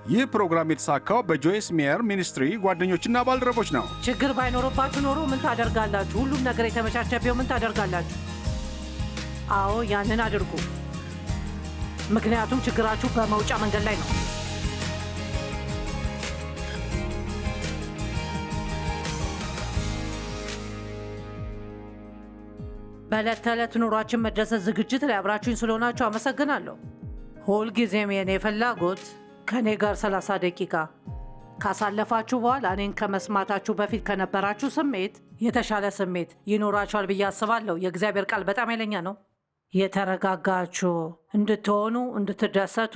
ይህ ፕሮግራም የተሳካው በጆይስ ሜየር ሚኒስትሪ ጓደኞችና ባልደረቦች ነው። ችግር ባይኖርባችሁ ኖሮ ምን ታደርጋላችሁ? ሁሉም ነገር የተመቻቸ ቢሆን ምን ታደርጋላችሁ? አዎ ያንን አድርጉ። ምክንያቱም ችግራችሁ በመውጫ መንገድ ላይ ነው። በዕለት ተዕለት ኑሯችን መደሰት ዝግጅት ላይ አብራችሁኝ ስለሆናችሁ አመሰግናለሁ። ሁልጊዜም የኔ ፍላጎት ከእኔ ጋር 30 ደቂቃ ካሳለፋችሁ በኋላ እኔን ከመስማታችሁ በፊት ከነበራችሁ ስሜት የተሻለ ስሜት ይኖራችኋል ብዬ አስባለሁ። የእግዚአብሔር ቃል በጣም ኃይለኛ ነው። የተረጋጋችሁ እንድትሆኑ፣ እንድትደሰቱ፣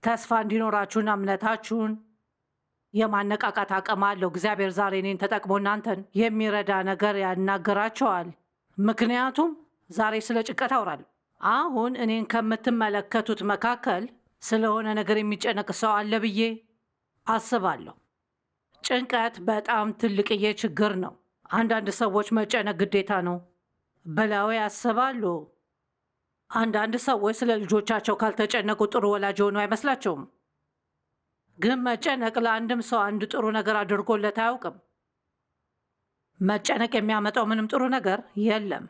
ተስፋ እንዲኖራችሁና እምነታችሁን የማነቃቃት አቅም አለው። እግዚአብሔር ዛሬ እኔን ተጠቅሞ እናንተን የሚረዳ ነገር ያናግራቸዋል። ምክንያቱም ዛሬ ስለ ጭንቀት አውራለሁ። አሁን እኔን ከምትመለከቱት መካከል ስለሆነ ነገር የሚጨነቅ ሰው አለ ብዬ አስባለሁ። ጭንቀት በጣም ትልቅዬ ችግር ነው። አንዳንድ ሰዎች መጨነቅ ግዴታ ነው ብለው ያስባሉ። አንዳንድ ሰዎች ስለ ልጆቻቸው ካልተጨነቁ ጥሩ ወላጅ ሆኑ አይመስላቸውም። ግን መጨነቅ ለአንድም ሰው አንድ ጥሩ ነገር አድርጎለት አያውቅም። መጨነቅ የሚያመጣው ምንም ጥሩ ነገር የለም።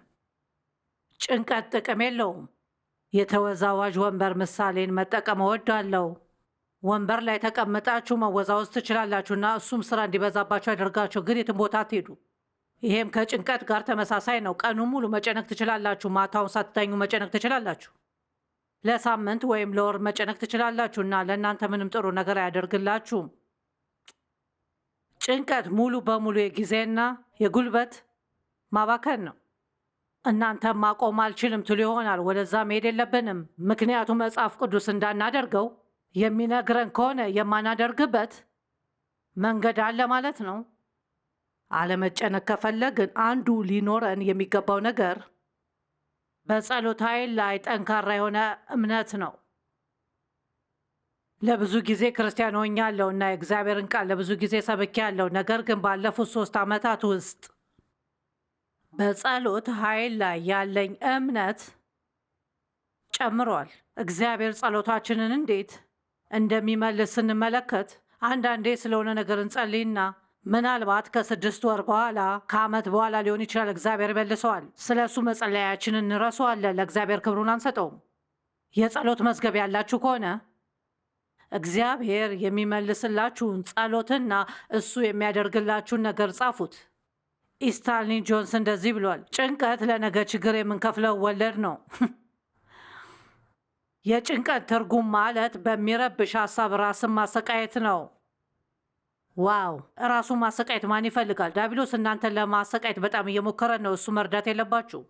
ጭንቀት ጥቅም የለውም። የተወዛዋዥ ወንበር ምሳሌን መጠቀም እወዳለሁ። ወንበር ላይ ተቀምጣችሁ መወዛወዝ ትችላላችሁና እሱም ስራ እንዲበዛባችሁ ያደርጋችሁ፣ ግን የትም ቦታ አትሄዱ። ይሄም ከጭንቀት ጋር ተመሳሳይ ነው። ቀኑን ሙሉ መጨነቅ ትችላላችሁ። ማታውን ሳትተኙ መጨነቅ ትችላላችሁ። ለሳምንት ወይም ለወር መጨነቅ ትችላላችሁ እና ለእናንተ ምንም ጥሩ ነገር አያደርግላችሁም። ጭንቀት ሙሉ በሙሉ የጊዜና የጉልበት ማባከን ነው። እናንተም ማቆም አልችልም ትሉ ይሆናል። ወደዛ መሄድ የለብንም፣ ምክንያቱም መጽሐፍ ቅዱስ እንዳናደርገው የሚነግረን ከሆነ የማናደርግበት መንገድ አለ ማለት ነው። አለመጨነቅ ከፈለግን አንዱ ሊኖረን የሚገባው ነገር በጸሎት ኃይል ላይ ጠንካራ የሆነ እምነት ነው። ለብዙ ጊዜ ክርስቲያን ሆኛለሁ እና የእግዚአብሔርን ቃል ለብዙ ጊዜ ሰብኬያለሁ። ነገር ግን ባለፉት 3 ዓመታት ውስጥ በጸሎት ኃይል ላይ ያለኝ እምነት ጨምሯል። እግዚአብሔር ጸሎታችንን እንዴት እንደሚመልስ ስንመለከት አንዳንዴ ስለሆነ ነገር እንጸልይና ምናልባት ከ6 ወር በኋላ ከዓመት በኋላ ሊሆን ይችላል እግዚአብሔር ይመልሰዋል። ስለ እሱ መጸለያችንን እንረሳዋለን። ለእግዚአብሔር ክብሩን አንሰጠውም። የጸሎት መዝገብ ያላችሁ ከሆነ እግዚአብሔር የሚመልስላችሁን ጸሎትና እሱ የሚያደርግላችሁን ነገር ጻፉት። ኢስታልኒ ጆንስ እንደዚህ ብሏል፣ ጭንቀት ለነገ ችግር የምንከፍለው ወለድ ነው። የጭንቀት ትርጉም ማለት በሚረብሽ ሀሳብ ራስን ማሰቃየት ነው። ዋው! ራሱን ማሰቃየት ማን ይፈልጋል? ዲያብሎስ እናንተን ለማሰቃየት በጣም እየሞከረ ነው። እሱ መርዳት የለባችሁ።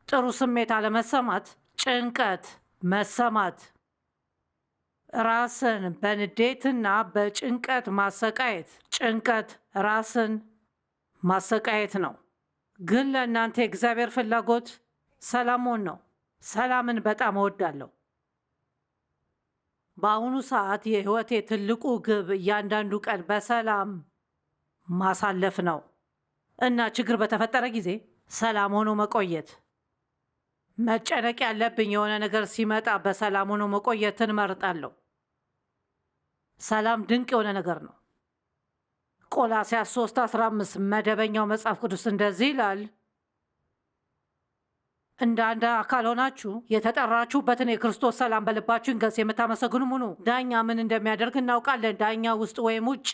ጥሩ ስሜት አለመሰማት፣ ጭንቀት መሰማት፣ ራስን በንዴትና በጭንቀት ማሰቃየት። ጭንቀት ራስን ማሰቃየት ነው። ግን ለእናንተ የእግዚአብሔር ፍላጎት ሰላሙን ነው። ሰላምን በጣም እወዳለሁ። በአሁኑ ሰዓት የህይወቴ ትልቁ ግብ እያንዳንዱ ቀን በሰላም ማሳለፍ ነው እና ችግር በተፈጠረ ጊዜ ሰላም ሆኖ መቆየት። መጨነቅ ያለብኝ የሆነ ነገር ሲመጣ በሰላም ሆኖ መቆየትን እመርጣለሁ። ሰላም ድንቅ የሆነ ነገር ነው። ቆላስያስ 3:15 መደበኛው መጽሐፍ ቅዱስ እንደዚህ ይላል፣ እንደ አንድ አካል ሆናችሁ የተጠራችሁበትን የክርስቶስ ሰላም በልባችሁ ይንገስ። የምታመሰግኑም ሁኑ። ዳኛ ምን እንደሚያደርግ እናውቃለን። ዳኛ ውስጥ ወይም ውጭ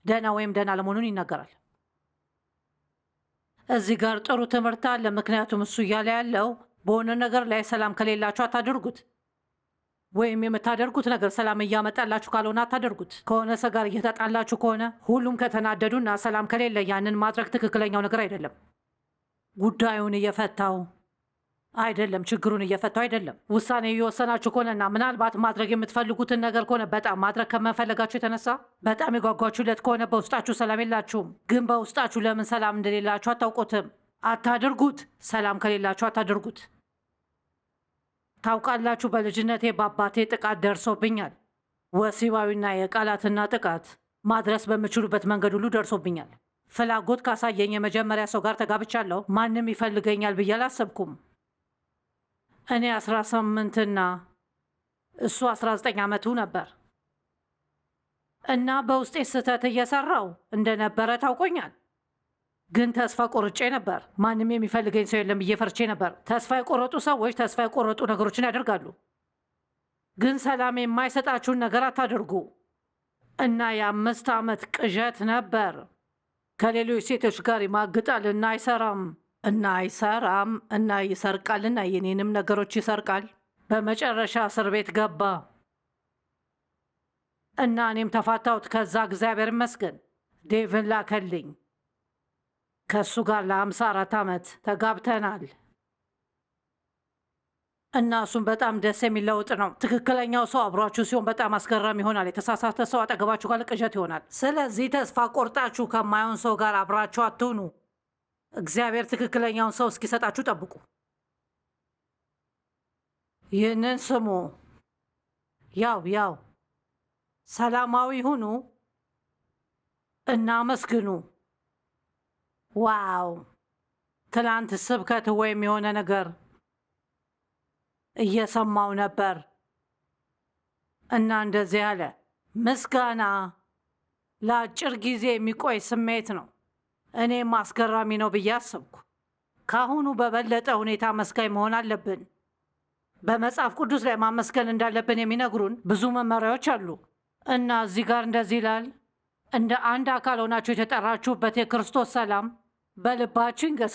ደህና ወይም ደህና ለመሆኑን ይናገራል። እዚህ ጋር ጥሩ ትምህርት አለ። ምክንያቱም እሱ እያለ ያለው በሆነ ነገር ላይ ሰላም ከሌላችሁ አታደርጉት፣ ወይም የምታደርጉት ነገር ሰላም እያመጣላችሁ ካልሆነ አታደርጉት። ከሆነ ሰው ጋር እየተጣላችሁ ከሆነ ሁሉም ከተናደዱና ሰላም ከሌለ ያንን ማድረግ ትክክለኛው ነገር አይደለም። ጉዳዩን እየፈታው አይደለም፣ ችግሩን እየፈታው አይደለም። ውሳኔ እየወሰናችሁ ከሆነና ምናልባት ማድረግ የምትፈልጉትን ነገር ከሆነ በጣም ማድረግ ከመፈለጋችሁ የተነሳ በጣም የጓጓችሁለት ከሆነ በውስጣችሁ ሰላም የላችሁም። ግን በውስጣችሁ ለምን ሰላም እንደሌላችሁ አታውቁትም። አታድርጉት። ሰላም ከሌላችሁ አታድርጉት። ታውቃላችሁ፣ በልጅነቴ በአባቴ ጥቃት ደርሶብኛል። ወሲባዊና የቃላትና ጥቃት ማድረስ በምችሉበት መንገድ ሁሉ ደርሶብኛል። ፍላጎት ካሳየኝ የመጀመሪያ ሰው ጋር ተጋብቻለሁ። ማንም ይፈልገኛል ብዬ አላሰብኩም። እኔ 18ና እሱ 19 ዓመቱ ነበር እና በውስጤ ስህተት እየሰራው እንደነበረ ታውቆኛል። ግን ተስፋ ቆርጬ ነበር። ማንም የሚፈልገኝ ሰው የለም ብዬ ፈርቼ ነበር። ተስፋ የቆረጡ ሰዎች ተስፋ የቆረጡ ነገሮችን ያደርጋሉ። ግን ሰላም የማይሰጣችሁን ነገር አታደርጉ። እና የ5 ዓመት ቅዠት ነበር። ከሌሎች ሴቶች ጋር ይማግጣል እና አይሰራም እና ይሰርቃልና የኔንም ነገሮች ይሰርቃል። በመጨረሻ እስር ቤት ገባ እና እኔም ተፋታሁት። ከዛ እግዚአብሔር ይመስገን ዴቭን ላከልኝ። ከእሱ ጋር ለ54 ዓመት ተጋብተናል እና እሱም በጣም ደስ የሚል ለውጥ ነው። ትክክለኛው ሰው አብሯችሁ ሲሆን በጣም አስገራሚ ይሆናል። የተሳሳተ ሰው አጠገባችሁ ካለ ቅዠት ይሆናል። ስለዚህ ተስፋ ቆርጣችሁ ከማይሆን ሰው ጋር አብራችሁ አትሁኑ። እግዚአብሔር ትክክለኛውን ሰው እስኪሰጣችሁ ጠብቁ። ይህንን ስሙ። ያው ሰላማዊ ሁኑ እና አመስግኑ። ዋው! ትላንት ስብከት ወይም የሆነ ነገር እየሰማው ነበር እና እንደዚህ አለ፣ ምስጋና ለአጭር ጊዜ የሚቆይ ስሜት ነው። እኔም አስገራሚ ነው ብዬ አሰብኩ። ከአሁኑ በበለጠ ሁኔታ መስጋኝ መሆን አለብን። በመጽሐፍ ቅዱስ ላይ ማመስገን እንዳለብን የሚነግሩን ብዙ መመሪያዎች አሉ እና እዚህ ጋር እንደዚህ ይላል፣ እንደ አንድ አካል ሆናችሁ የተጠራችሁበት የክርስቶስ ሰላም በልባችሁ ይንገስ።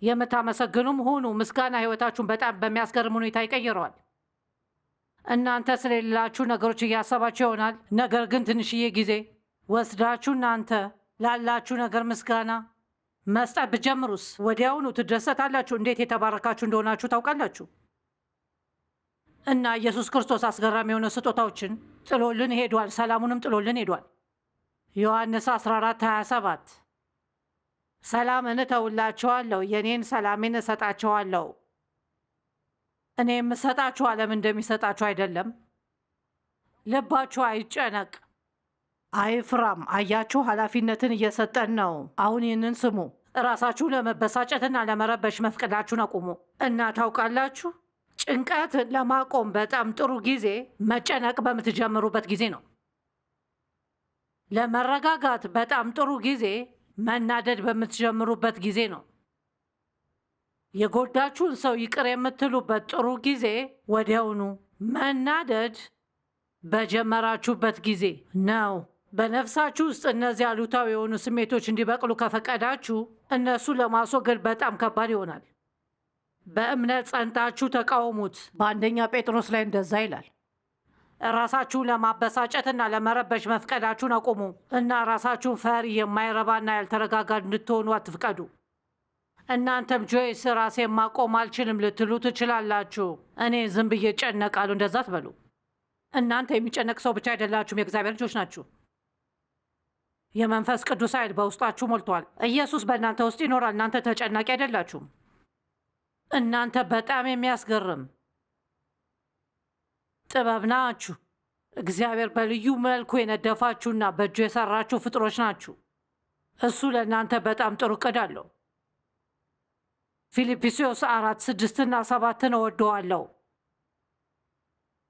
የምታመሰግኑም ሁኑ። ምስጋና ሕይወታችሁን በጣም በሚያስገርም ሁኔታ ይቀይረዋል። እናንተ ስለሌላችሁ ነገሮች እያሰባችሁ ይሆናል። ነገር ግን ትንሽዬ ጊዜ ወስዳችሁ እናንተ ላላችሁ ነገር ምስጋና መስጠት ብትጀምሩስ ወዲያውኑ ትደሰታላችሁ። እንዴት የተባረካችሁ እንደሆናችሁ ታውቃላችሁ። እና ኢየሱስ ክርስቶስ አስገራሚ የሆነ ስጦታዎችን ጥሎልን ሄዷል። ሰላሙንም ጥሎልን ሄዷል። ዮሐንስ 14:27 ሰላምን እተውላችኋለሁ፣ የኔን ሰላሜን እሰጣችኋለሁ። እኔ የምሰጣችሁ ዓለም እንደሚሰጣችሁ አይደለም። ልባችሁ አይጨነቅ፣ አይፍራም። አያችሁ፣ ኃላፊነትን እየሰጠን ነው። አሁን ይህንን ስሙ። እራሳችሁ ለመበሳጨትና ለመረበሽ መፍቀዳችሁን አቁሙ። እና ታውቃላችሁ፣ ጭንቀትን ለማቆም በጣም ጥሩ ጊዜ መጨነቅ በምትጀምሩበት ጊዜ ነው። ለመረጋጋት በጣም ጥሩ ጊዜ መናደድ በምትጀምሩበት ጊዜ ነው። የጎዳችሁን ሰው ይቅር የምትሉበት ጥሩ ጊዜ ወዲያውኑ መናደድ በጀመራችሁበት ጊዜ ነው። በነፍሳችሁ ውስጥ እነዚህ አሉታዊ የሆኑ ስሜቶች እንዲበቅሉ ከፈቀዳችሁ እነሱ ለማስወገድ በጣም ከባድ ይሆናል። በእምነት ጸንታችሁ ተቃውሙት። በአንደኛ ጴጥሮስ ላይ እንደዛ ይላል። ራሳችሁን ለማበሳጨትና ለመረበሽ መፍቀዳችሁን አቁሙ እና ራሳችሁን ፈሪ፣ የማይረባና ያልተረጋጋ እንድትሆኑ አትፍቀዱ። እናንተም ጆይስ ራሴን ማቆም አልችልም ልትሉ ትችላላችሁ። እኔ ዝም ብዬ እጨነቃለሁ። እንደዛ ትበሉ። እናንተ የሚጨነቅ ሰው ብቻ አይደላችሁም፣ የእግዚአብሔር ልጆች ናችሁ። የመንፈስ ቅዱስ ኃይል በውስጣችሁ ሞልቷል። ኢየሱስ በእናንተ ውስጥ ይኖራል። እናንተ ተጨናቂ አይደላችሁም። እናንተ በጣም የሚያስገርም ጥበብ ናችሁ። እግዚአብሔር በልዩ መልኩ የነደፋችሁና በእጁ የሰራችሁ ፍጥሮች ናችሁ። እሱ ለእናንተ በጣም ጥሩ ዕቅድ አለው። ፊልጵስዩስ 4:6 እና 7 እወደዋለሁ።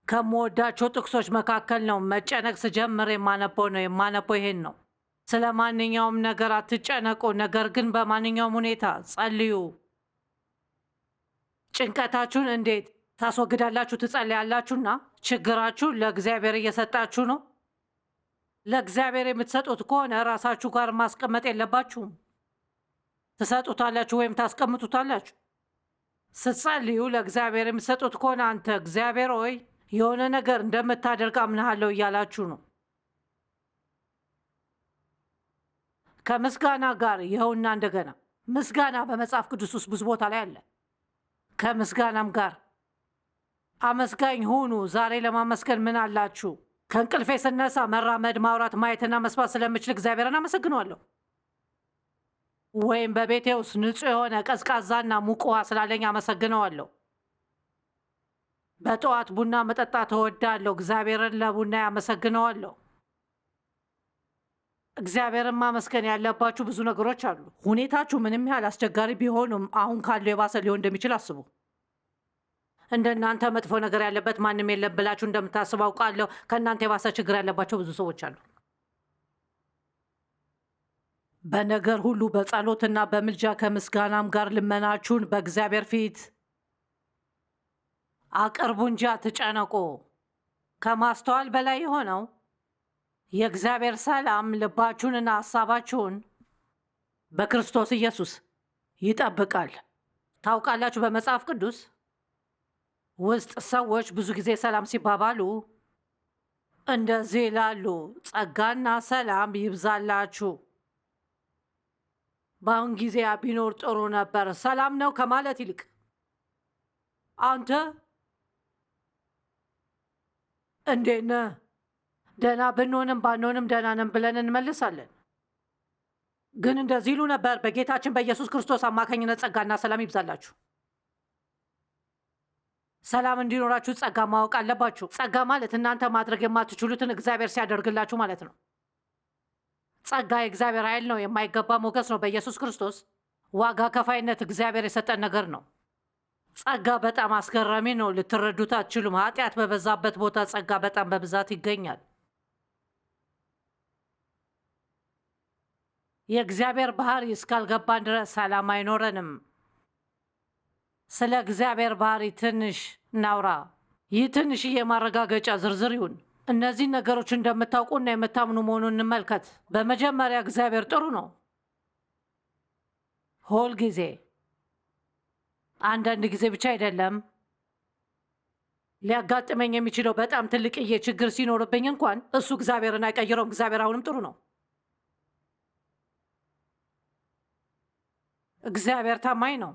ከምወዳቸው ጥቅሶች መካከል ነው። መጨነቅ ስጀምር የማነበው ይሄን ነው። ስለ ማንኛውም ነገር አትጨነቁ፣ ነገር ግን በማንኛውም ሁኔታ ጸልዩ። ጭንቀታችሁን እንዴት ታስወግዳላችሁ? ትጸልያላችሁና ችግራችሁን ለእግዚአብሔር እየሰጣችሁ ነው። ለእግዚአብሔር የምትሰጡት ከሆነ ራሳችሁ ጋር ማስቀመጥ የለባችሁም። ትሰጡታላችሁ ወይም ታስቀምጡታላችሁ። ስትጸልዩ ለእግዚአብሔር የምትሰጡት ከሆነ አንተ እግዚአብሔር ሆይ የሆነ ነገር እንደምታደርግ አምናሃለሁ እያላችሁ ነው። ከምስጋና ጋር ይኸውና፣ እንደገና ምስጋና በመጽሐፍ ቅዱስ ውስጥ ብዙ ቦታ ላይ አለ። ከምስጋናም ጋር አመስጋኝ ሁኑ። ዛሬ ለማመስገን ምን አላችሁ? ከእንቅልፌ ስነሳ መራመድ፣ ማውራት፣ ማየትና መስማት ስለምችል እግዚአብሔርን አመሰግነዋለሁ። ወይም በቤቴ ውስጥ ንጹሕ የሆነ ቀዝቃዛና ሙቅ ውሃ ስላለኝ አመሰግነዋለሁ። በጠዋት ቡና መጠጣት እወዳለሁ። እግዚአብሔርን ለቡና ያመሰግነዋለሁ። እግዚአብሔርን ማመስገን ያለባችሁ ብዙ ነገሮች አሉ። ሁኔታችሁ ምንም ያህል አስቸጋሪ ቢሆኑም አሁን ካለው የባሰ ሊሆን እንደሚችል አስቡ። እንደ እናንተ መጥፎ ነገር ያለበት ማንም የለም ብላችሁ እንደምታስቡ አውቃለሁ። ከእናንተ የባሰ ችግር ያለባቸው ብዙ ሰዎች አሉ። በነገር ሁሉ በጸሎትና በምልጃ ከምስጋናም ጋር ልመናችሁን በእግዚአብሔር ፊት አቅርቡ እንጂ አትጨነቁ። ከማስተዋል በላይ የሆነው የእግዚአብሔር ሰላም ልባችሁንና ሐሳባችሁን በክርስቶስ ኢየሱስ ይጠብቃል። ታውቃላችሁ፣ በመጽሐፍ ቅዱስ ውስጥ ሰዎች ብዙ ጊዜ ሰላም ሲባባሉ እንደዚህ ይላሉ፣ ጸጋና ሰላም ይብዛላችሁ። በአሁን ጊዜ ቢኖር ጥሩ ነበር። ሰላም ነው ከማለት ይልቅ አንተ እንዴት ነህ? ደህና ብንሆንም ባንሆንም ደህና ነን ብለን እንመልሳለን። ግን እንደዚህ ይሉ ነበር፣ በጌታችን በኢየሱስ ክርስቶስ አማካኝነት ጸጋና ሰላም ይብዛላችሁ። ሰላም እንዲኖራችሁ ጸጋ ማወቅ አለባችሁ። ጸጋ ማለት እናንተ ማድረግ የማትችሉትን እግዚአብሔር ሲያደርግላችሁ ማለት ነው። ጸጋ የእግዚአብሔር ኃይል ነው፣ የማይገባ ሞገስ ነው። በኢየሱስ ክርስቶስ ዋጋ ከፋይነት እግዚአብሔር የሰጠን ነገር ነው። ጸጋ በጣም አስገራሚ ነው። ልትረዱት አትችሉም። ኃጢአት በበዛበት ቦታ ጸጋ በጣም በብዛት ይገኛል። የእግዚአብሔር ባህሪ እስካልገባን ድረስ ሰላም አይኖረንም። ስለ እግዚአብሔር ባህሪ ትንሽ እናውራ። ይህ ትንሽዬ ማረጋገጫ ዝርዝር ይሁን። እነዚህ ነገሮች እንደምታውቁና የምታምኑ መሆኑን እንመልከት። በመጀመሪያ እግዚአብሔር ጥሩ ነው ሁል ጊዜ። አንዳንድ ጊዜ ብቻ አይደለም። ሊያጋጥመኝ የሚችለው በጣም ትልቅዬ ችግር ሲኖርብኝ እንኳን እሱ እግዚአብሔርን አይቀይረውም። እግዚአብሔር አሁንም ጥሩ ነው። እግዚአብሔር ታማኝ ነው።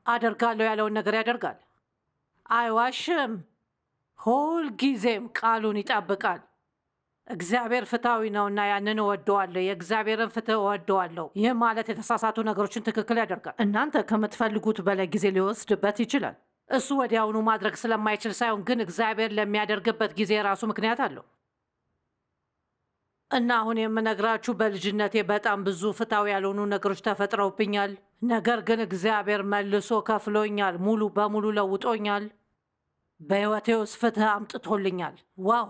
አደርጋለሁ ያለውን ነገር ያደርጋል። አይዋሽም። ሁል ጊዜም ቃሉን ይጠብቃል። እግዚአብሔር ፍትሐዊ ነውና ያንን እወደዋለሁ። የእግዚአብሔርን ፍትህ እወደዋለሁ። ይህ ማለት የተሳሳቱ ነገሮችን ትክክል ያደርጋል። እናንተ ከምትፈልጉት በላይ ጊዜ ሊወስድበት ይችላል። እሱ ወዲያውኑ ማድረግ ስለማይችል ሳይሆን ግን እግዚአብሔር ለሚያደርግበት ጊዜ የራሱ ምክንያት አለው። እና አሁን የምነግራችሁ በልጅነቴ በጣም ብዙ ፍትሐዊ ያልሆኑ ነገሮች ተፈጥረውብኛል። ነገር ግን እግዚአብሔር መልሶ ከፍሎኛል፣ ሙሉ በሙሉ ለውጦኛል። በሕይወቴ ውስጥ ፍትህ አምጥቶልኛል። ዋው!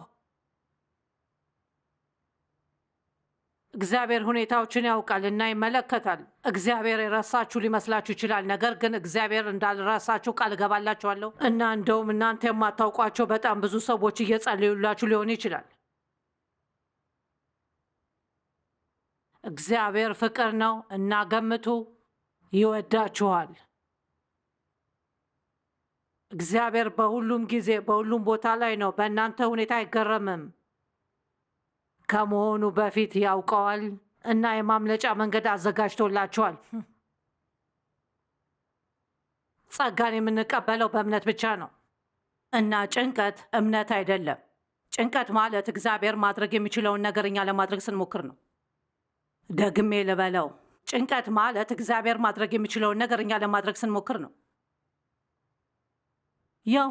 እግዚአብሔር ሁኔታዎችን ያውቃል እና ይመለከታል። እግዚአብሔር የረሳችሁ ሊመስላችሁ ይችላል። ነገር ግን እግዚአብሔር እንዳልረሳችሁ ቃል እገባላችኋለሁ። እና እንደውም እናንተ የማታውቋቸው በጣም ብዙ ሰዎች እየጸለዩላችሁ ሊሆን ይችላል። እግዚአብሔር ፍቅር ነው እና ገምቱ፣ ይወዳችኋል። እግዚአብሔር በሁሉም ጊዜ በሁሉም ቦታ ላይ ነው። በእናንተ ሁኔታ አይገረምም። ከመሆኑ በፊት ያውቀዋል እና የማምለጫ መንገድ አዘጋጅቶላችኋል። ጸጋን የምንቀበለው በእምነት ብቻ ነው እና ጭንቀት እምነት አይደለም። ጭንቀት ማለት እግዚአብሔር ማድረግ የሚችለውን ነገር እኛ ለማድረግ ስንሞክር ነው። ደግሜ ልበለው፣ ጭንቀት ማለት እግዚአብሔር ማድረግ የሚችለውን ነገር እኛ ለማድረግ ስንሞክር ነው። ያው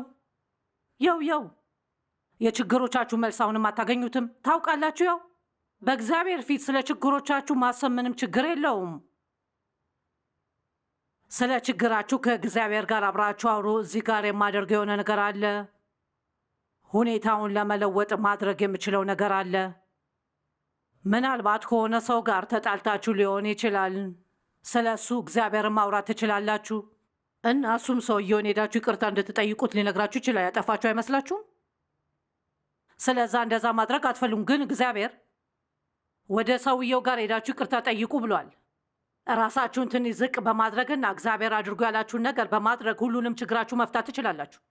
የችግሮቻችሁ መልስ አሁንም አታገኙትም። ታውቃላችሁ፣ ያው በእግዚአብሔር ፊት ስለ ችግሮቻችሁ ማሰብ ምንም ችግር የለውም። ስለ ችግራችሁ ከእግዚአብሔር ጋር አብራችሁ አውሩ። እዚህ ጋር የማደርገው የሆነ ነገር አለ። ሁኔታውን ለመለወጥ ማድረግ የምችለው ነገር አለ። ምናልባት ከሆነ ሰው ጋር ተጣልታችሁ ሊሆን ይችላል። ስለ እሱ እግዚአብሔርን ማውራት ትችላላችሁ እና እሱም ሰውየውን ሄዳችሁ ይቅርታ እንድትጠይቁት ሊነግራችሁ ይችላል። ያጠፋችሁ አይመስላችሁም? ስለዛ እንደዛ ማድረግ አትፈልጉም። ግን እግዚአብሔር ወደ ሰውየው ጋር ሄዳችሁ ይቅርታ ጠይቁ ብሏል። ራሳችሁን ትንሽ ዝቅ በማድረግና እግዚአብሔር አድርጎ ያላችሁን ነገር በማድረግ ሁሉንም ችግራችሁ መፍታት ትችላላችሁ።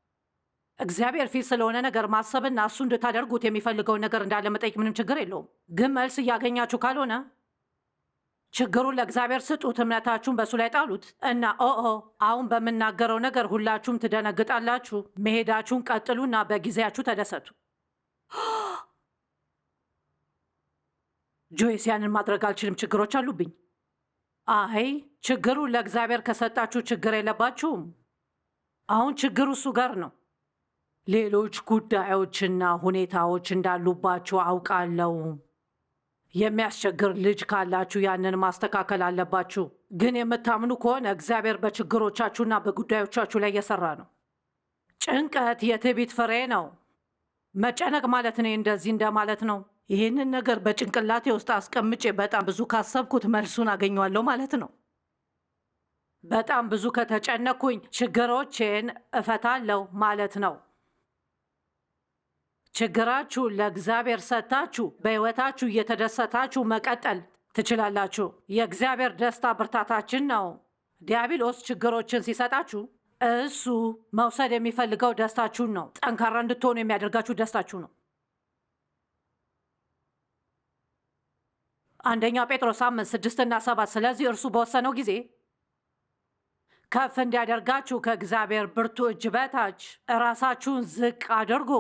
እግዚአብሔር ፊት ስለሆነ ነገር ማሰብና እሱ እንድታደርጉት የሚፈልገውን ነገር እንዳለ መጠየቅ ምንም ችግር የለውም። ግን መልስ እያገኛችሁ ካልሆነ ችግሩን ለእግዚአብሔር ስጡት፣ እምነታችሁን በእሱ ላይ ጣሉት እና አሁን በምናገረው ነገር ሁላችሁም ትደነግጣላችሁ። መሄዳችሁን ቀጥሉና በጊዜያችሁ ተደሰቱ። ጆይስ፣ ያንን ማድረግ አልችልም፣ ችግሮች አሉብኝ። አይ ችግሩን ለእግዚአብሔር ከሰጣችሁ ችግር የለባችሁም። አሁን ችግሩ እሱ ጋር ነው። ሌሎች ጉዳዮችና ሁኔታዎች እንዳሉባችሁ አውቃለሁ። የሚያስቸግር ልጅ ካላችሁ ያንን ማስተካከል አለባችሁ። ግን የምታምኑ ከሆነ እግዚአብሔር በችግሮቻችሁና በጉዳዮቻችሁ ላይ እየሰራ ነው። ጭንቀት የትዕቢት ፍሬ ነው። መጨነቅ ማለት እኔ እንደዚህ እንደማለት ነው። ይህንን ነገር በጭንቅላቴ ውስጥ አስቀምጬ በጣም ብዙ ካሰብኩት መልሱን አገኘዋለሁ ማለት ነው። በጣም ብዙ ከተጨነኩኝ ችግሮቼን እፈታለሁ ማለት ነው። ችግራችሁን ለእግዚአብሔር ሰጥታችሁ በሕይወታችሁ እየተደሰታችሁ መቀጠል ትችላላችሁ። የእግዚአብሔር ደስታ ብርታታችን ነው። ዲያብሎስ ችግሮችን ሲሰጣችሁ እሱ መውሰድ የሚፈልገው ደስታችሁን ነው። ጠንካራ እንድትሆኑ የሚያደርጋችሁ ደስታችሁ ነው። አንደኛ ጴጥሮስ 5:6-7 ስለዚህ እርሱ በወሰነው ጊዜ ከፍ እንዲያደርጋችሁ ከእግዚአብሔር ብርቱ እጅ በታች እራሳችሁን ዝቅ አድርጉ።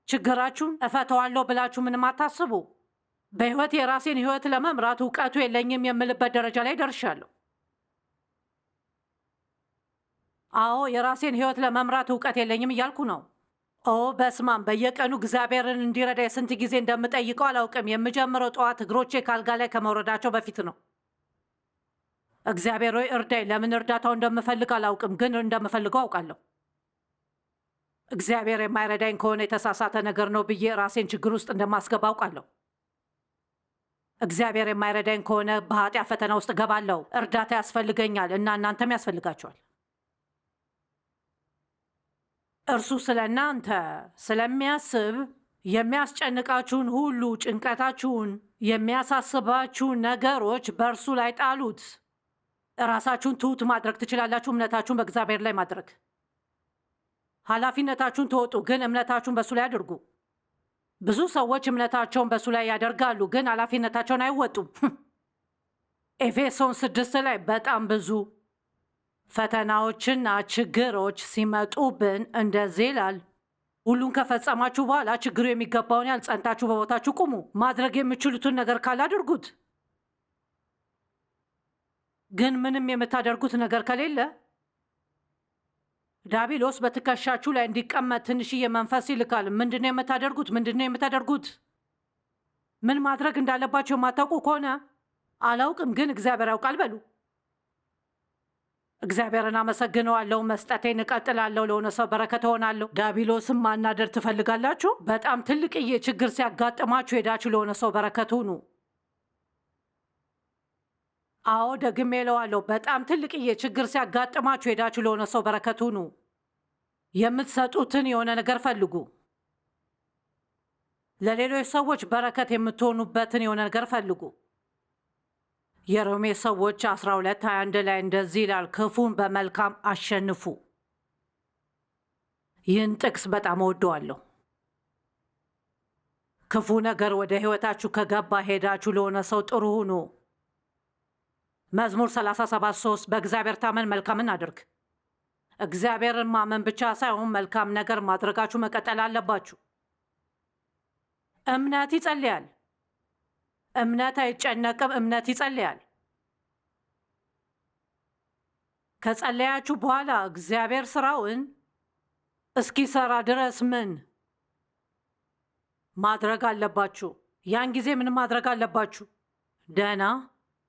ችግራችሁን እፈተዋለሁ ብላችሁ ምንም አታስቡ። በሕይወት የራሴን ሕይወት ለመምራት እውቀቱ የለኝም የምልበት ደረጃ ላይ ደርሻለሁ። አዎ የራሴን ሕይወት ለመምራት እውቀት የለኝም እያልኩ ነው። በስማም በየቀኑ እግዚአብሔርን እንዲረዳ የስንት ጊዜ እንደምጠይቀው አላውቅም። የምጀምረው ጠዋት እግሮቼ ካልጋ ላይ ከመውረዳቸው በፊት ነው። እግዚአብሔር ሆይ እርዳኝ። ለምን እርዳታው እንደምፈልግ አላውቅም፣ ግን እንደምፈልገው አውቃለሁ። እግዚአብሔር የማይረዳኝ ከሆነ የተሳሳተ ነገር ነው ብዬ ራሴን ችግር ውስጥ እንደማስገባ አውቃለሁ። እግዚአብሔር የማይረዳኝ ከሆነ በኃጢአት ፈተና ውስጥ እገባለሁ። እርዳታ ያስፈልገኛል እና እናንተም ያስፈልጋቸዋል። እርሱ ስለ እናንተ ስለሚያስብ የሚያስጨንቃችሁን ሁሉ፣ ጭንቀታችሁን፣ የሚያሳስባችሁን ነገሮች በእርሱ ላይ ጣሉት። ራሳችሁን ትሁት ማድረግ ትችላላችሁ። እምነታችሁን በእግዚአብሔር ላይ ማድረግ። ኃላፊነታችሁን ተወጡ፣ ግን እምነታችሁን በእሱ ላይ አድርጉ። ብዙ ሰዎች እምነታቸውን በእሱ ላይ ያደርጋሉ፣ ግን ኃላፊነታቸውን አይወጡም። ኤፌሶን 6 ላይ በጣም ብዙ ፈተናዎችና ችግሮች ሲመጡብን እንደዚህ ይላል፣ ሁሉን ከፈጸማችሁ በኋላ ችግሩ የሚገባውን ያህል ጸንታችሁ በቦታችሁ ቁሙ። ማድረግ የምችሉትን ነገር ካላድርጉት። ግን ምንም የምታደርጉት ነገር ከሌለ ዲያብሎስ በትከሻችሁ ላይ እንዲቀመጥ ትንሽዬ መንፈስ ይልካል። ምንድነው የምታደርጉት? ምንድነው የምታደርጉት? ምን ማድረግ እንዳለባቸው የማታውቁ ከሆነ አላውቅም፣ ግን እግዚአብሔር ያውቃል በሉ። እግዚአብሔርን አመሰግነዋለሁ፣ መስጠቴን እቀጥላለሁ፣ ለሆነ ሰው በረከት እሆናለሁ። ዲያብሎስን ማናደር ትፈልጋላችሁ? በጣም ትልቅዬ ችግር ሲያጋጥማችሁ ሄዳችሁ ለሆነ ሰው በረከት ሁኑ። አዎ ደግሜ እለዋለሁ፣ በጣም ትልቅዬ ችግር ሲያጋጥማችሁ ሄዳችሁ ለሆነ ሰው በረከት ሁኑ። የምትሰጡትን የሆነ ነገር ፈልጉ። ለሌሎች ሰዎች በረከት የምትሆኑበትን የሆነ ነገር ፈልጉ። የሮሜ ሰዎች 12:21 ላይ እንደዚህ ይላል፣ ክፉን በመልካም አሸንፉ። ይህን ጥቅስ በጣም እወደዋለሁ። ክፉ ነገር ወደ ሕይወታችሁ ከገባ ሄዳችሁ ለሆነ ሰው ጥሩ ሁኑ። መዝሙር 37:3 በእግዚአብሔር ታመን፣ መልካምን አድርግ። እግዚአብሔርን ማመን ብቻ ሳይሆን መልካም ነገር ማድረጋችሁ መቀጠል አለባችሁ። እምነት ይጸልያል። እምነት አይጨነቅም፣ እምነት ይጸልያል። ከጸለያችሁ በኋላ እግዚአብሔር ስራውን እስኪሰራ ድረስ ምን ማድረግ አለባችሁ? ያን ጊዜ ምን ማድረግ አለባችሁ? ደህና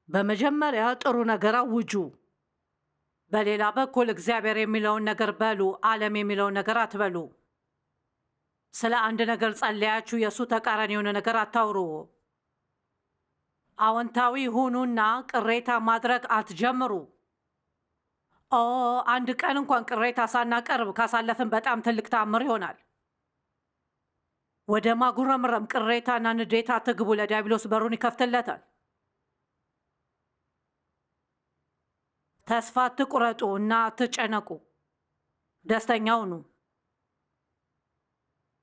በመጀመሪያ ጥሩ ነገር አውጁ። በሌላ በኩል እግዚአብሔር የሚለውን ነገር በሉ፣ ዓለም የሚለውን ነገር አትበሉ። ስለ አንድ ነገር ጸለያችሁ የእሱ ተቃራኒ የሆነ ነገር አታውሩ። አዎንታዊ ሁኑና ቅሬታ ማድረግ አትጀምሩ። አንድ ቀን እንኳን ቅሬታ ሳናቀርብ ካሳለፍን በጣም ትልቅ ተአምር ይሆናል። ወደ ማጉረምረም፣ ቅሬታና ንዴት አትግቡ። ለዲያብሎስ በሩን ይከፍትለታል። ተስፋ አትቁረጡ እና አትጨነቁ። ደስተኛ ሁኑ።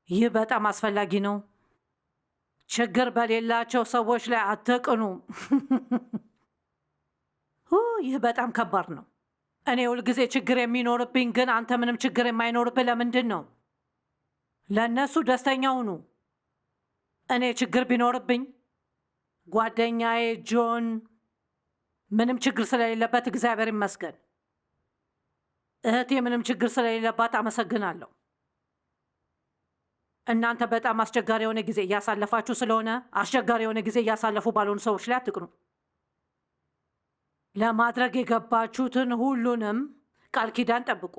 ይህ በጣም አስፈላጊ ነው። ችግር በሌላቸው ሰዎች ላይ አትቅኑ። ይህ በጣም ከባድ ነው። እኔ ሁልጊዜ ችግር የሚኖርብኝ፣ ግን አንተ ምንም ችግር የማይኖርብህ ለምንድን ነው? ለእነሱ ደስተኛ ሁኑ። እኔ ችግር ቢኖርብኝ ጓደኛዬ ጆን ምንም ችግር ስለሌለበት እግዚአብሔር ይመስገን። እህቴ ምንም ችግር ስለሌለባት አመሰግናለሁ። እናንተ በጣም አስቸጋሪ የሆነ ጊዜ እያሳለፋችሁ ስለሆነ አስቸጋሪ የሆነ ጊዜ እያሳለፉ ባልሆኑ ሰዎች ላይ አትቅኑ። ለማድረግ የገባችሁትን ሁሉንም ቃል ኪዳን ጠብቁ።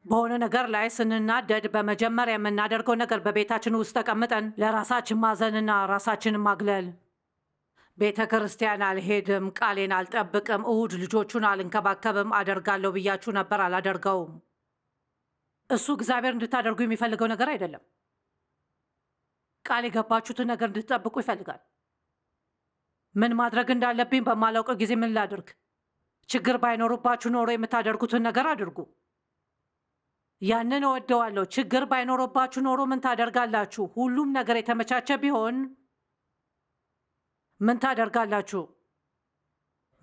በሆነ ነገር ላይ ስንናደድ በመጀመሪያ የምናደርገው ነገር በቤታችን ውስጥ ተቀምጠን ለራሳችን ማዘንና ራሳችንን ማግለል። ቤተ ክርስቲያን አልሄድም፣ ቃሌን አልጠብቅም፣ እሁድ ልጆቹን አልንከባከብም፣ አደርጋለሁ ብያችሁ ነበር አላደርገውም። እሱ እግዚአብሔር እንድታደርጉ የሚፈልገው ነገር አይደለም። ቃል የገባችሁትን ነገር እንድትጠብቁ ይፈልጋል። ምን ማድረግ እንዳለብኝ በማላውቀው ጊዜ ምን ላድርግ? ችግር ባይኖርባችሁ ኖሮ የምታደርጉትን ነገር አድርጉ። ያንን እወደዋለሁ። ችግር ባይኖርባችሁ ኖሮ ምን ታደርጋላችሁ? ሁሉም ነገር የተመቻቸ ቢሆን ምን ታደርጋላችሁ?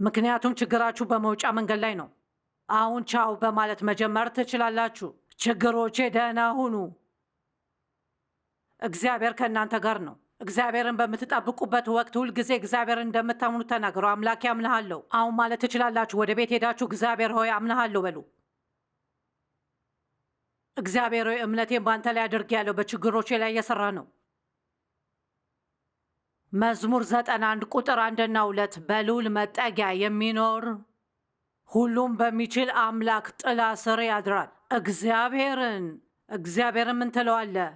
ምክንያቱም ችግራችሁ በመውጫ መንገድ ላይ ነው። አሁን ቻው በማለት መጀመር ትችላላችሁ። ችግሮቼ ደህና ሁኑ፣ እግዚአብሔር ከእናንተ ጋር ነው። እግዚአብሔርን በምትጠብቁበት ወቅት ሁልጊዜ እግዚአብሔርን እንደምታምኑ ተናገሩ። አምላኬ አምንሃለሁ። አሁን ማለት ትችላላችሁ። ወደ ቤት ሄዳችሁ እግዚአብሔር ሆይ አምንሃለሁ በሉ። እግዚአብሔር ሆይ እምነቴን በአንተ ላይ አድርጌያለሁ፣ በችግሮቼ ላይ እየሰራ ነው። መዝሙር 91 ቁጥር 1 እና 2 በልዑል መጠጊያ የሚኖር ሁሉም በሚችል አምላክ ጥላ ስር ያድራል። እግዚአብሔርን ምን ትለዋለህ?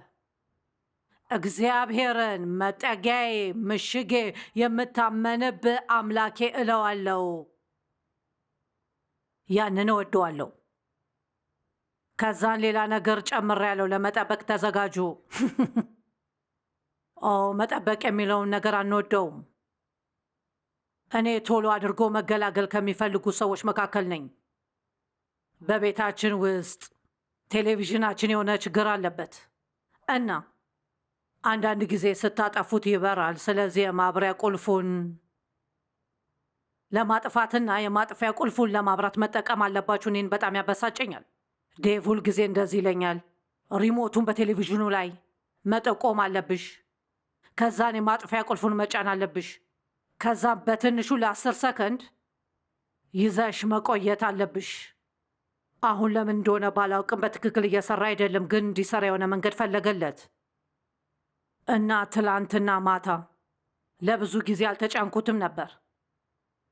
እግዚአብሔርን መጠጊያዬ፣ ምሽጌ፣ የምታመንብህ አምላኬ እለዋለሁ። ያንን እወደዋለሁ። ከዛን ሌላ ነገር ጨምሬያለሁ። ለመጠበቅ ተዘጋጁ። መጠበቅ የሚለውን ነገር አንወደውም። እኔ ቶሎ አድርጎ መገላገል ከሚፈልጉ ሰዎች መካከል ነኝ። በቤታችን ውስጥ ቴሌቪዥናችን የሆነ ችግር አለበት እና አንዳንድ ጊዜ ስታጠፉት ይበራል። ስለዚህ የማብሪያ ቁልፉን ለማጥፋትና የማጥፊያ ቁልፉን ለማብራት መጠቀም አለባችሁ። እኔን በጣም ያበሳጨኛል። ዴቭ ሁል ጊዜ እንደዚህ ይለኛል። ሪሞቱን በቴሌቪዥኑ ላይ መጠቆም አለብሽ። ከዛን የማጥፊያ ቁልፉን መጫን አለብሽ። ከዛም በትንሹ ለ10 ሰከንድ ይዘሽ መቆየት አለብሽ። አሁን ለምን እንደሆነ ባላውቅም በትክክል እየሰራ አይደለም፣ ግን እንዲሰራ የሆነ መንገድ ፈለገለት እና ትላንትና ማታ ለብዙ ጊዜ አልተጫንኩትም ነበር።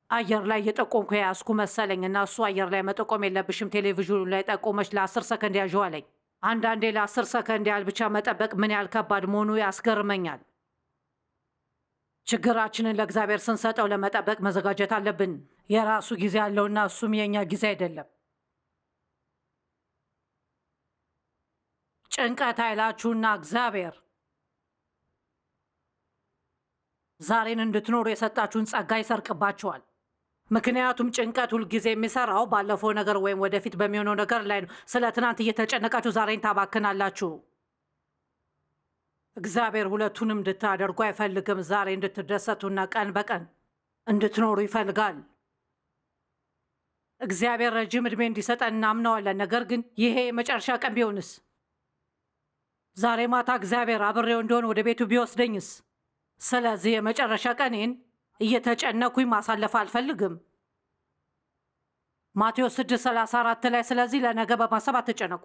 አየር ላይ እየጠቆምኩ የያዝኩ መሰለኝ እና እሱ አየር ላይ መጠቆም የለብሽም ቴሌቪዥኑ ላይ ጠቆመች ለ10 ሰከንድ ያዥው አለኝ። አንዳንዴ ለ10 ሰከንድ ያህል ብቻ መጠበቅ ምን ያህል ከባድ መሆኑ ያስገርመኛል። ችግራችንን ለእግዚአብሔር ስንሰጠው ለመጠበቅ መዘጋጀት አለብን። የራሱ ጊዜ አለውና እሱም የእኛ ጊዜ አይደለም። ጭንቀት ኃይላችሁና እግዚአብሔር ዛሬን እንድትኖሩ የሰጣችሁን ጸጋ ይሰርቅባችኋል። ምክንያቱም ጭንቀት ሁልጊዜ የሚሰራው ባለፈው ነገር ወይም ወደፊት በሚሆነው ነገር ላይ ነው። ስለ ትናንት እየተጨነቃችሁ ዛሬን ታባክናላችሁ። እግዚአብሔር ሁለቱንም እንድታደርጉ አይፈልግም። ዛሬ እንድትደሰቱና ቀን በቀን እንድትኖሩ ይፈልጋል። እግዚአብሔር ረጅም ዕድሜ እንዲሰጠን እናምነዋለን። ነገር ግን ይሄ የመጨረሻ ቀን ቢሆንስ? ዛሬ ማታ እግዚአብሔር አብሬው እንደሆን ወደ ቤቱ ቢወስደኝስ? ስለዚህ የመጨረሻ ቀኔን እየተጨነኩኝ ማሳለፍ አልፈልግም። ማቴዎስ 6:34 ላይ ስለዚህ ለነገ በማሰብ አትጨነቁ፣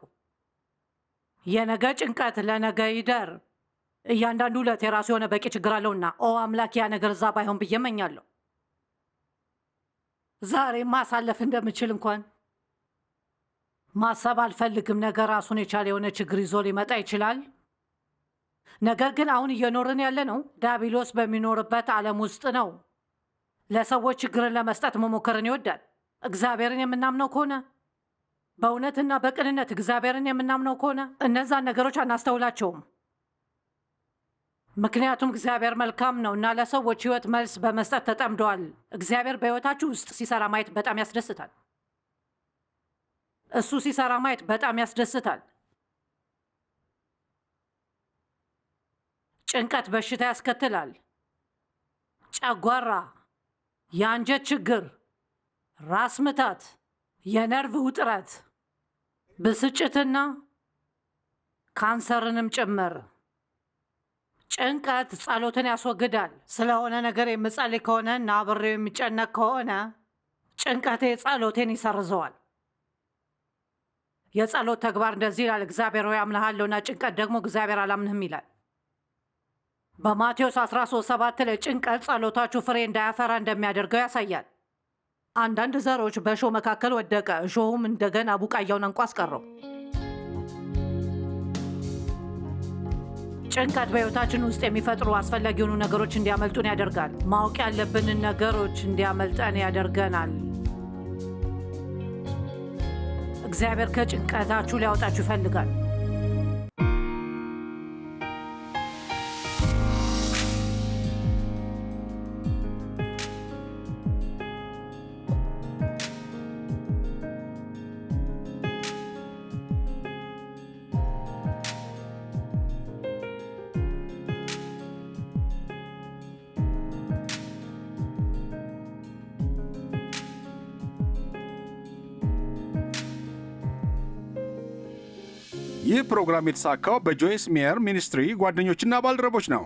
የነገ ጭንቀት ለነገ ይደር። እያንዳንዱ ዕለት የራሱ የሆነ በቂ ችግር አለውና አምላክ ያ ነገር እዛ ባይሆን ብዬ እመኛለሁ። ዛሬ ማሳለፍ እንደምችል እንኳን ማሰብ አልፈልግም። ነገ ራሱን የቻለ የሆነ ችግር ይዞ ሊመጣ ይችላል። ነገር ግን አሁን እየኖርን ያለ ነው ዲያብሎስ በሚኖርበት ዓለም ውስጥ ነው። ለሰዎች ችግርን ለመስጠት መሞከርን ይወዳል። እግዚአብሔርን የምናምነው ከሆነ በእውነትና በቅንነት እግዚአብሔርን የምናምነው ከሆነ እነዛን ነገሮች አናስተውላቸውም። ምክንያቱም እግዚአብሔር መልካም ነው እና ለሰዎች ሕይወት መልስ በመስጠት ተጠምደዋል። እግዚአብሔር በሕይወታችሁ ውስጥ ሲሰራ ማየት በጣም ያስደስታል። እሱ ሲሰራ ማየት በጣም ያስደስታል። ጭንቀት በሽታ ያስከትላል። ጨጓራ፣ የአንጀት ችግር፣ ራስ ምታት፣ የነርቭ ውጥረት፣ ብስጭትና ካንሰርንም ጭምር። ጭንቀት ጸሎትን ያስወግዳል። ስለሆነ ነገር የምጸልይ ከሆነ እና አብሬው የሚጨነቅ ከሆነ ጭንቀቴ ጸሎቴን ይሰርዘዋል። የጸሎት ተግባር እንደዚህ ይላል፣ እግዚአብሔር ሆይ አምንሃለሁና ጭንቀት ደግሞ እግዚአብሔር አላምንህም ይላል። በማቴዎስ 13:7 ላይ ጭንቀት ጸሎታችሁ ፍሬ እንዳያፈራ እንደሚያደርገው ያሳያል። አንዳንድ ዘሮች በእሾህ መካከል ወደቀ፣ እሾሁም እንደገና ቡቃያውን አንቆ አስቀረው። ጭንቀት በሕይወታችን ውስጥ የሚፈጥሩ አስፈላጊ የሆኑ ነገሮች እንዲያመልጡን ያደርጋል። ማወቅ ያለብንን ነገሮች እንዲያመልጠን ያደርገናል። እግዚአብሔር ከጭንቀታችሁ ሊያወጣችሁ ይፈልጋል። ይህ ፕሮግራም የተሳካው በጆይስ ሜየር ሚኒስትሪ ጓደኞችና ባልደረቦች ነው።